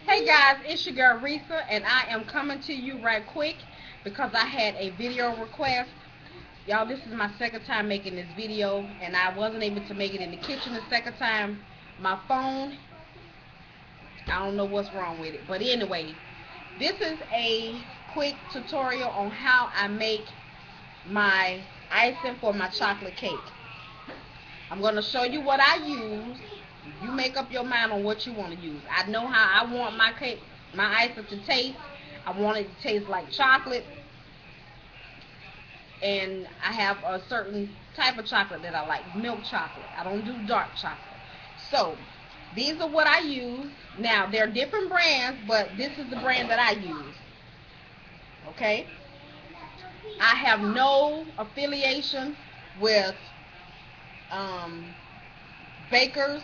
Hey guys, it's your girl Risa, and I am coming to you right quick because I had a video request. Y'all, this is my second time making this video, and I wasn't able to make it in the kitchen the second time. My phone, I don't know what's wrong with it. But anyway, this is a quick tutorial on how I make my icing for my chocolate cake. I'm going to show you what I use. You make up your mind on what you want to use. I know how I want my cake, my icing to taste. I want it to taste like chocolate, and I have a certain type of chocolate that I like, milk chocolate. I don't do dark chocolate. So these are what I use. Now there are different brands, but this is the brand that I use. Okay, I have no affiliation with Baker's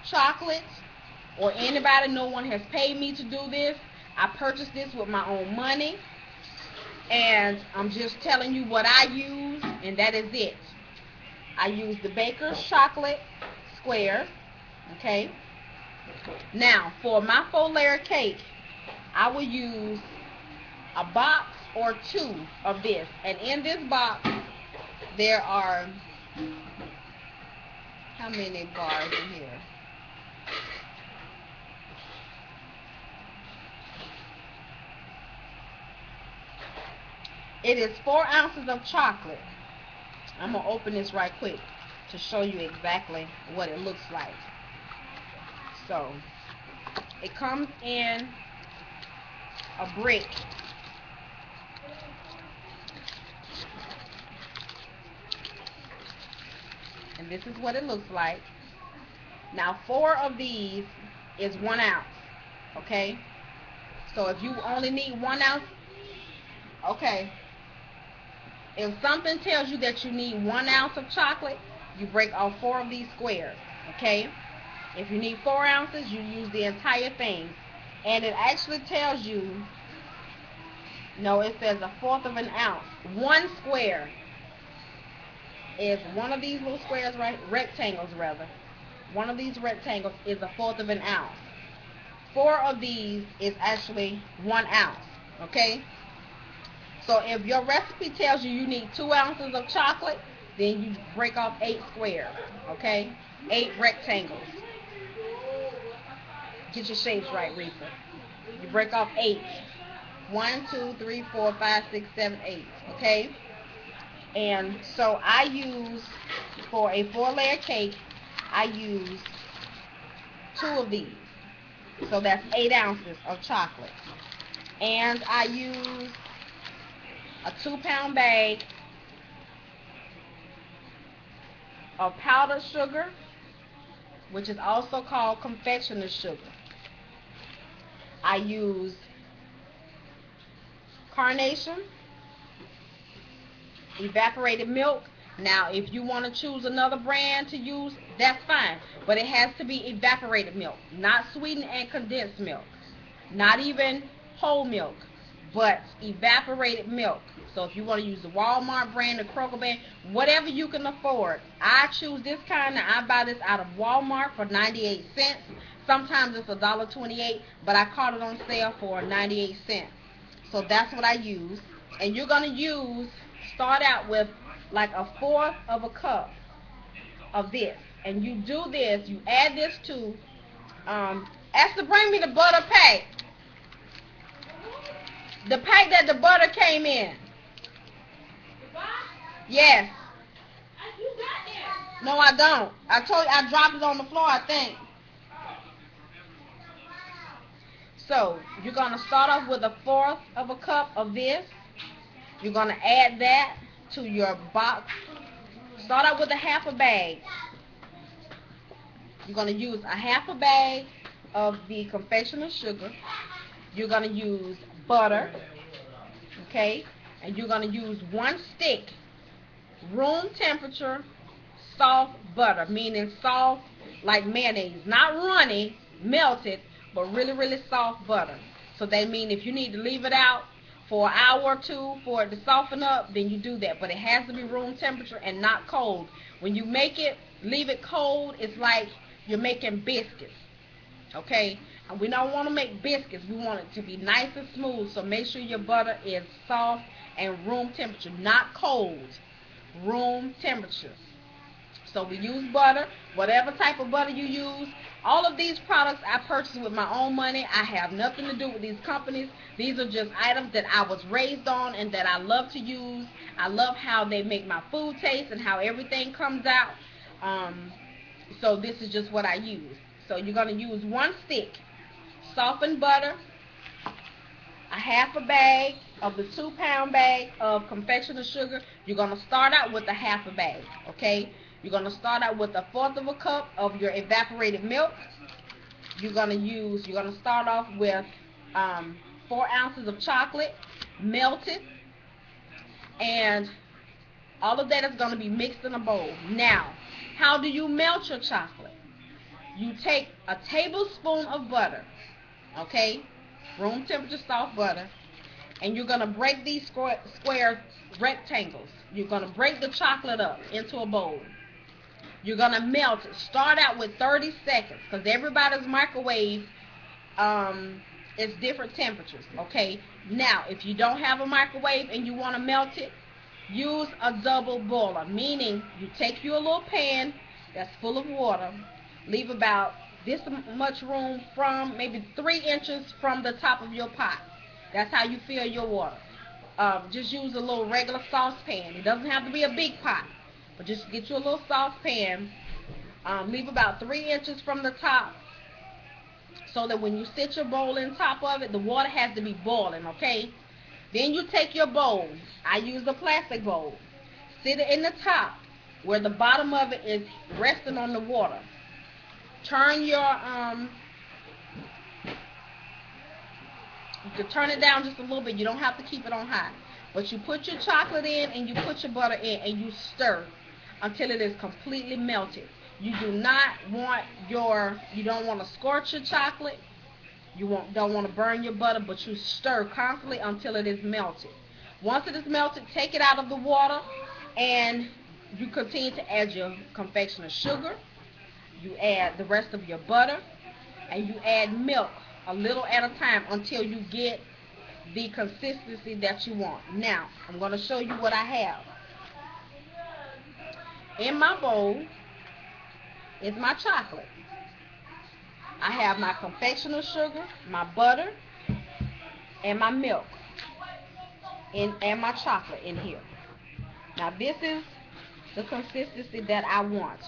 chocolate or anybody. No one has paid me to do this. I purchased this with my own money, and I'm just telling you what I use, and that is it. I use the Baker's chocolate squares. Okay, now for my 4-layer cake, I will use a box or two of this, and in this box there are how many bars in here? It is 4 ounces of chocolate. I'm going to open this right quick to show you exactly what it looks like. So, it comes in a brick. And this is what it looks like. Now, 4 of these is 1 ounce. Okay? So, if you only need 1 ounce, okay. If something tells you that you need 1 ounce of chocolate, you break off 4 of these squares, okay? If you need 4 ounces, you use the entire thing. And it actually tells you, no, it says 1/4 of an ounce. 1 square is one of these little squares, right? Rectangles, rather. One of these rectangles is 1/4 of an ounce. 4 of these is actually 1 ounce, okay? So if your recipe tells you you need 2 ounces of chocolate, then you break off 8 squares, okay? 8 rectangles. Get your shapes right, Risa. You break off 8. 1, 2, 3, 4, 5, 6, 7, 8, okay? And so I use, for a 4-layer cake, I use 2 of these. So that's 8 ounces of chocolate. And I use a 2-pound bag of powdered sugar, which is also called confectioner's sugar. I use carnation, evaporated milk. Now, if you want to choose another brand to use, that's fine. But it has to be evaporated milk, not sweetened and condensed milk, not even whole milk, but evaporated milk. So if you want to use the Walmart brand, the Kroger brand, whatever you can afford. I choose this kind, and I buy this out of Walmart for 98 cents. Sometimes it's $1.28, but I caught it on sale for 98 cents. So that's what I use. And you're going to start out with like 1/4 of a cup of this. And you do this, you add this to, ask to bring me the butter pack. The pack that the butter came in. Yes. No, I don't. I told you I dropped it on the floor, I think. So, you're going to start off with 1/4 of a cup of this. You're going to add that to your box. Start out with 1/2 bag. You're going to use 1/2 bag of the confectioner's sugar. You're going to use butter, okay? And you're going to use 1 stick, room temperature, soft butter, meaning soft like mayonnaise, not runny, melted, but really, really soft butter. So that means if you need to leave it out for an hour or 2 for it to soften up, then you do that. But it has to be room temperature and not cold. When you make it, leave it cold, it's like you're making biscuits. Okay, and we don't want to make biscuits. We want it to be nice and smooth. So make sure your butter is soft and room temperature, not cold. Room temperature. So we use butter, whatever type of butter you use. All of these products I purchased with my own money. I have nothing to do with these companies. These are just items that I was raised on and that I love to use. I love how they make my food taste and how everything comes out. Um, so this is just what I use. So you're going to use one stick softened butter, a half a bag of the 2-pound bag of confectioner sugar. You're going to start out with a half a bag, okay? You're going to start out with a fourth of a cup of your evaporated milk. You're going to start off with 4 ounces of chocolate melted, and all of that is going to be mixed in a bowl. Now, how do you melt your chocolate? You take a tablespoon of butter, okay, room temperature soft butter, and you're going to break these square rectangles. You're going to break the chocolate up into a bowl. You're going to melt it. Start out with 30 seconds because everybody's microwave is different temperatures, okay? Now, if you don't have a microwave and you want to melt it, use a double boiler, meaning you take your little pan that's full of water, leave about this much room from maybe 3 inches from the top of your pot. That's how you fill your water. Just use a little regular saucepan. It doesn't have to be a big pot, but just get you a little saucepan. Leave about 3 inches from the top so that when you sit your bowl in top of it, the water has to be boiling, okay? Then you take your bowl. I use a plastic bowl. Sit it in the top where the bottom of it is resting on the water. Turn your you can turn it down just a little bit. You don't have to keep it on high. But you put your chocolate in and you put your butter in and you stir until it is completely melted. You don't want to scorch your chocolate. Don't want to burn your butter, but you stir constantly until it is melted. Once it is melted, take it out of the water and you continue to add your confectioner sugar. You add the rest of your butter and you add milk a little at a time until you get the consistency that you want. Now, I'm going to show you what I have. In my bowl is my chocolate. I have my confectioner sugar, my butter, and my milk, and my chocolate in here. Now, this is the consistency that I want.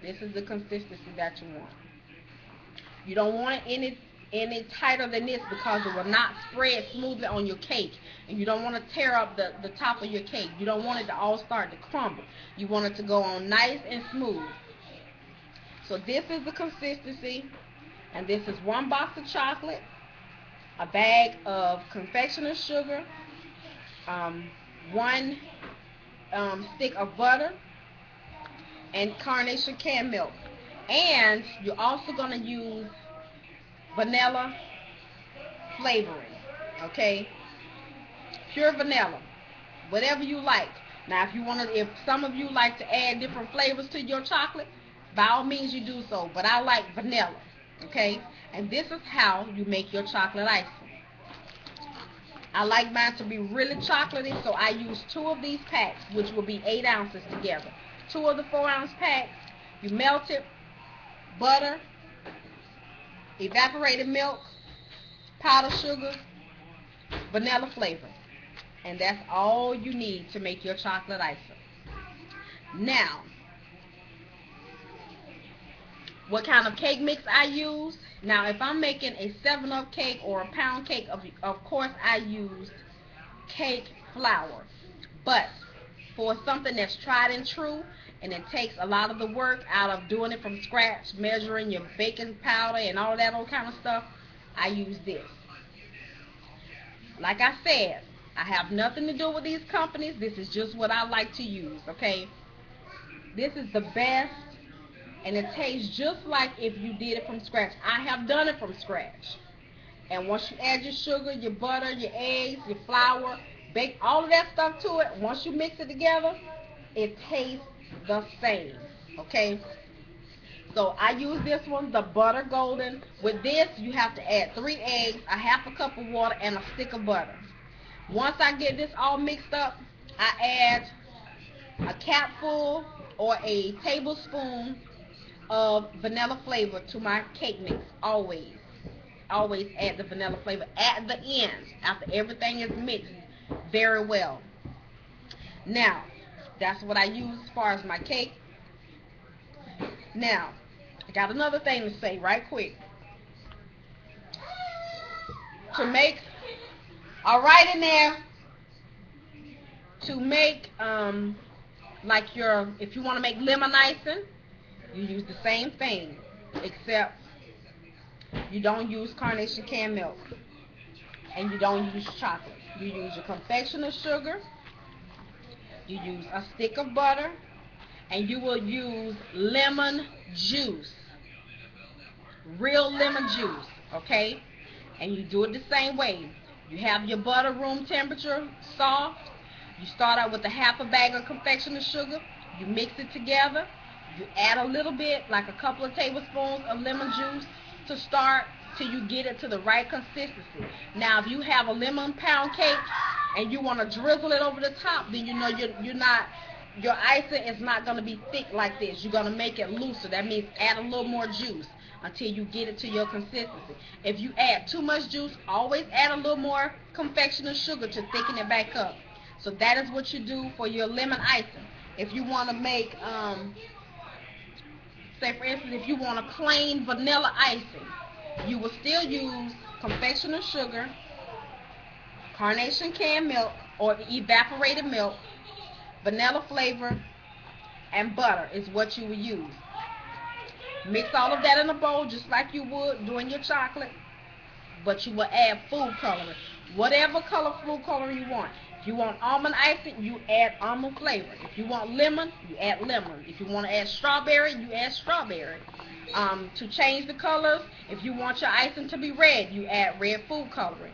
This is the consistency that you want. You don't want it any tighter than this because it will not spread smoothly on your cake. And you don't want to tear up the top of your cake. You don't want it to all start to crumble. You want it to go on nice and smooth. So this is the consistency. And this is 1 box of chocolate, a bag of confectioner sugar, 1 stick of butter, and carnation canned milk. And you're also going to use vanilla flavoring, okay? Pure vanilla, whatever you like. Now, if some of you like to add different flavors to your chocolate, by all means you do so. But I like vanilla, okay? And this is how you make your chocolate icing. I like mine to be really chocolatey, so I use 2 of these packs, which will be 8 ounces together. 2 of the 4-ounce packs, you melt it, butter, evaporated milk, powdered sugar, vanilla flavor. And that's all you need to make your chocolate icing. Now, what kind of cake mix I use? Now, if I'm making a 7-up cake or a pound cake, of course I use cake flour. But for something that's tried and true, and it takes a lot of the work out of doing it from scratch, measuring your baking powder and all that old kind of stuff, I use this. Like I said, I have nothing to do with these companies. This is just what I like to use, okay? This is the best, and it tastes just like if you did it from scratch. I have done it from scratch. And once you add your sugar, your butter, your eggs, your flour, bake all of that stuff to it, once you mix it together, it tastes the same. Okay, so I use this one, the Butter Golden. With this, you have to add 3 eggs, a half a cup of water, and a stick of butter. Once I get this all mixed up, I add a capful or a tablespoon of vanilla flavor to my cake mix. Always add the vanilla flavor at the end after everything is mixed very well. Now, that's what I use as far as my cake. Now, I got another thing to say right quick. To make, all right in there, to make, like if you want to make lemon icing, you use the same thing, except you don't use carnation canned milk, and you don't use chocolate. You use your confectioner sugar, you use a stick of butter, and you will use lemon juice, real lemon juice, okay? And you do it the same way. You have your butter room temperature soft. You start out with a half a bag of confectioner sugar. You mix it together. You add a little bit, like a couple of tablespoons of lemon juice to start till you get it to the right consistency. Now, if you have a lemon pound cake and you want to drizzle it over the top, then you know you're not, your icing is not going to be thick like this. You're going to make it looser. That means add a little more juice until you get it to your consistency. If you add too much juice, always add a little more confectioner sugar to thicken it back up. So that is what you do for your lemon icing. If you want to make, say for instance, if you want a plain vanilla icing, you will still use confectioner sugar, carnation canned milk or evaporated milk, vanilla flavor, and butter is what you will use. Mix all of that in a bowl just like you would doing your chocolate, but you will add food coloring. Whatever color food coloring you want. If you want almond icing, you add almond flavor. If you want lemon, you add lemon. If you want to add strawberry, you add strawberry. To change the colors, if you want your icing to be red, you add red food coloring.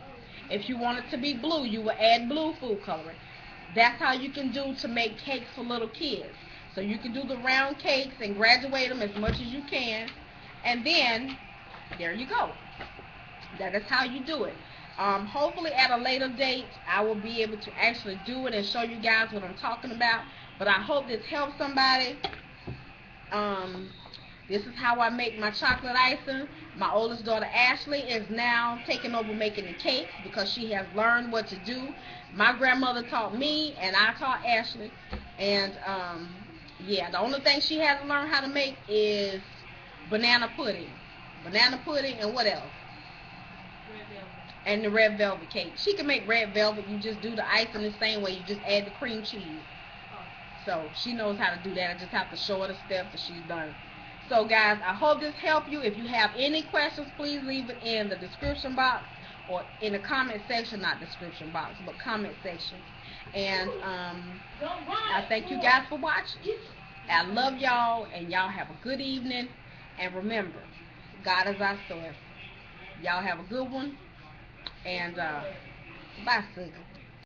If you want it to be blue, you will add blue food coloring. That's how you can do to make cakes for little kids. So you can do the round cakes and graduate them as much as you can. And then, there you go. That is how you do it. Hopefully at a later date, I will be able to actually do it and show you guys what I'm talking about. But I hope this helps somebody. This is how I make my chocolate icing. My oldest daughter, Ashley, is now taking over making the cakes because she has learned what to do. My grandmother taught me, and I taught Ashley. And, yeah, the only thing she hasn't learned how to make is banana pudding. Banana pudding and what else? And the red velvet cake. She can make red velvet. You just do the icing the same way. You just add the cream cheese. So she knows how to do that. I just have to show her the steps that she's done. So guys, I hope this helped you. If you have any questions, please leave it in the description box or in the comment section. Not description box, but comment section. And I thank you guys for watching. I love y'all, and y'all have a good evening. And remember, God is our source. Y'all have a good one. And bye, sugar.